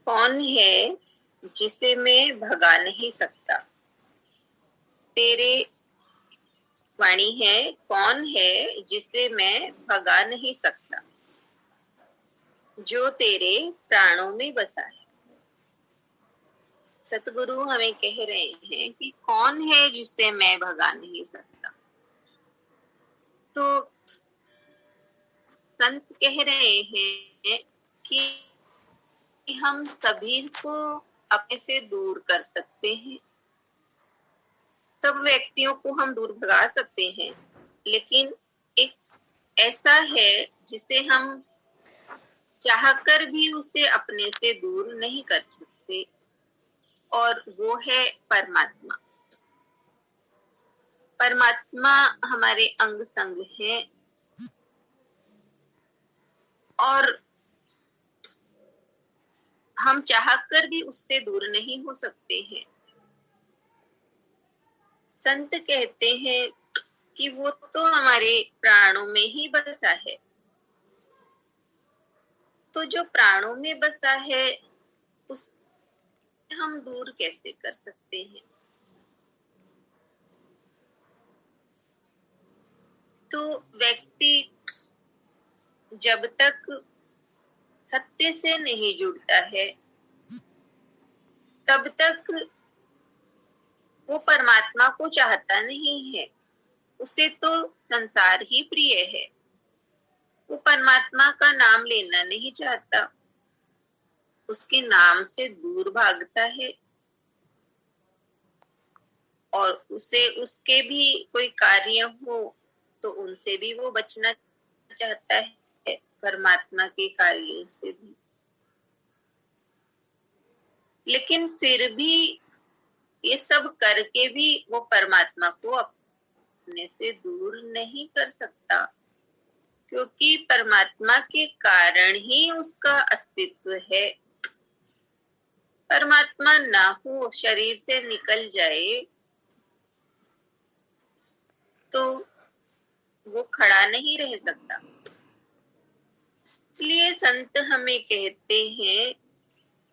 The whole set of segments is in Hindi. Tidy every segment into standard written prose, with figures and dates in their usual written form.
कौन है जिसे मैं भगा नहीं सकता। तेरे वाणी है, कौन है जिसे मैं भगा नहीं सकता, जो तेरे प्राणों में बसा है। सतगुरु हमें कह रहे हैं कि कौन है जिसे मैं भगा नहीं सकता। तो संत कह रहे हैं कि हम सभी को अपने से दूर कर सकते हैं, सब व्यक्तियों को हम दूर भगा सकते हैं, लेकिन एक ऐसा है जिसे हम चाहकर भी उसे अपने से दूर नहीं कर सकते, और वो है परमात्मा। परमात्मा हमारे अंग संग है और हम चाहकर भी उससे दूर नहीं हो सकते हैं। संत कहते हैं कि वो तो हमारे प्राणों में ही बसा है। तो जो प्राणों में बसा है उस हम दूर कैसे कर सकते हैं। तो व्यक्ति जब तक सत्य से नहीं जुड़ता है तब तक वो परमात्मा को चाहता नहीं है। उसे तो संसार ही प्रिय है, वो परमात्मा का नाम लेना नहीं चाहता, उसके नाम से दूर भागता है और उसे उसके भी कोई कार्य हो तो उनसे भी वो बचना चाहता है, परमात्मा के कार्यों से भी। लेकिन फिर भी ये सब करके भी वो परमात्मा को अपने से दूर नहीं कर सकता, क्योंकि परमात्मा के कारण ही उसका अस्तित्व है। परमात्मा ना हो, शरीर से निकल जाए तो वो खड़ा नहीं रह सकता। इसलिए संत हमें कहते हैं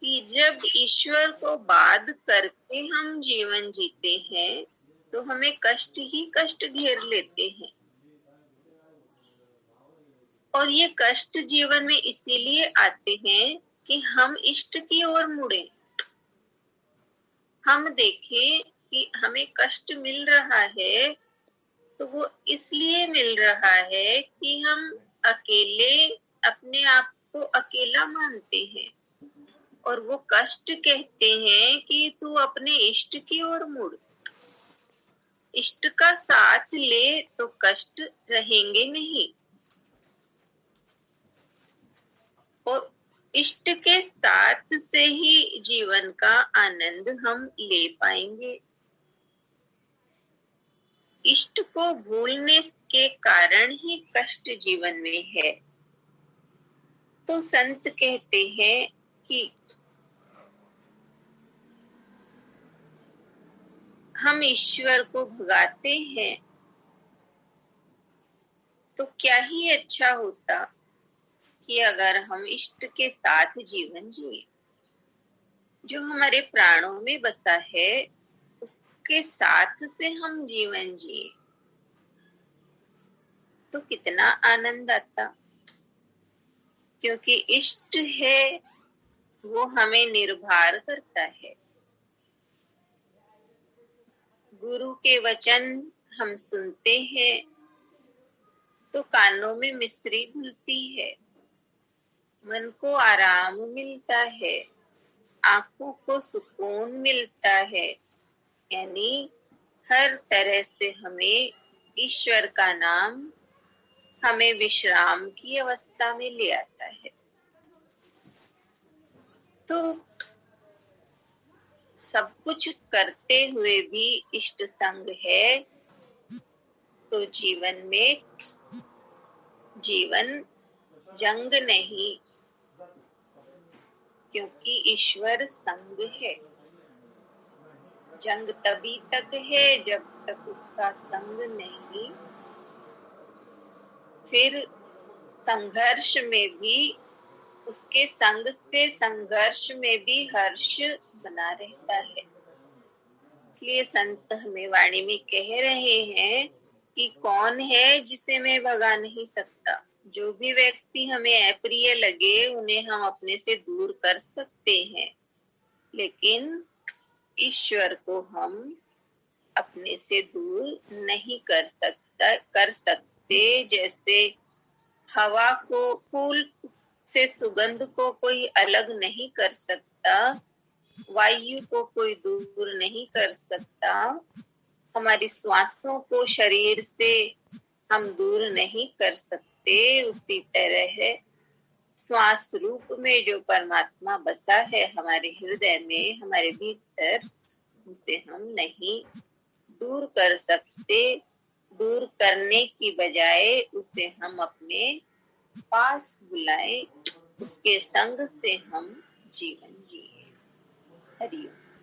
कि जब ईश्वर को बाध करके हम जीवन जीते हैं तो हमें कष्ट ही कष्ट घेर लेते हैं, और ये कष्ट जीवन में इसीलिए आते हैं कि हम इष्ट की ओर मुड़े। हम देखें कि हमें कष्ट मिल रहा है तो वो इसलिए मिल रहा है कि हम अकेले अपने आप को अकेला मानते हैं, और वो कष्ट कहते हैं कि तू अपने इष्ट की ओर मुड़। इष्ट का साथ ले तो कष्ट रहेंगे नहीं, और इष्ट के साथ से ही जीवन का आनंद हम ले पाएंगे। इष्ट को भूलने के कारण ही कष्ट जीवन में है। तो संत कहते हैं कि हम ईश्वर को भगाते हैं तो क्या ही अच्छा होता कि अगर हम इष्ट के साथ जीवन जिए। जो हमारे प्राणों में बसा है उसके साथ से हम जीवन जिए तो कितना आनंद आता, क्योंकि इष्ट है वो हमें निर्भर करता है। गुरु के वचन हम सुनते हैं तो कानों में मिश्री घुलती है, मन को आराम मिलता है, आंखों को सुकून मिलता है, यानी हर तरह से हमें ईश्वर का नाम हमें विश्राम की अवस्था में ले आता है। तो सब कुछ करते हुए भी इष्ट संग है तो जीवन में जीवन जंग नहीं, क्योंकि ईश्वर संग है। जंग तभी तक है जब तक उसका संग नहीं। फिर संघर्ष में भी उसके संग से संघर्ष में भी हर्ष बना रहता है। इसलिए संत हमें वाणी में कह रहे हैं कि कौन है जिसे मैं भगा नहीं सकता। जो भी व्यक्ति हमें अप्रिय लगे उन्हें हम अपने से दूर कर सकते हैं, लेकिन ईश्वर को हम अपने से दूर नहीं कर सकते। जैसे हवा को, फूल से सुगंध को कोई अलग नहीं कर सकता, वायु को कोई दूर नहीं कर सकता, हमारी श्वासों को शरीर से हम दूर नहीं कर सकते, उसी तरह श्वास रूप में जो परमात्मा बसा है हमारे हृदय में, हमारे भीतर, उसे हम नहीं दूर कर सकते। दूर करने की बजाय उसे हम अपने पास बुलाएं, उसके संग से हम जीवन जिए। हरि ओम।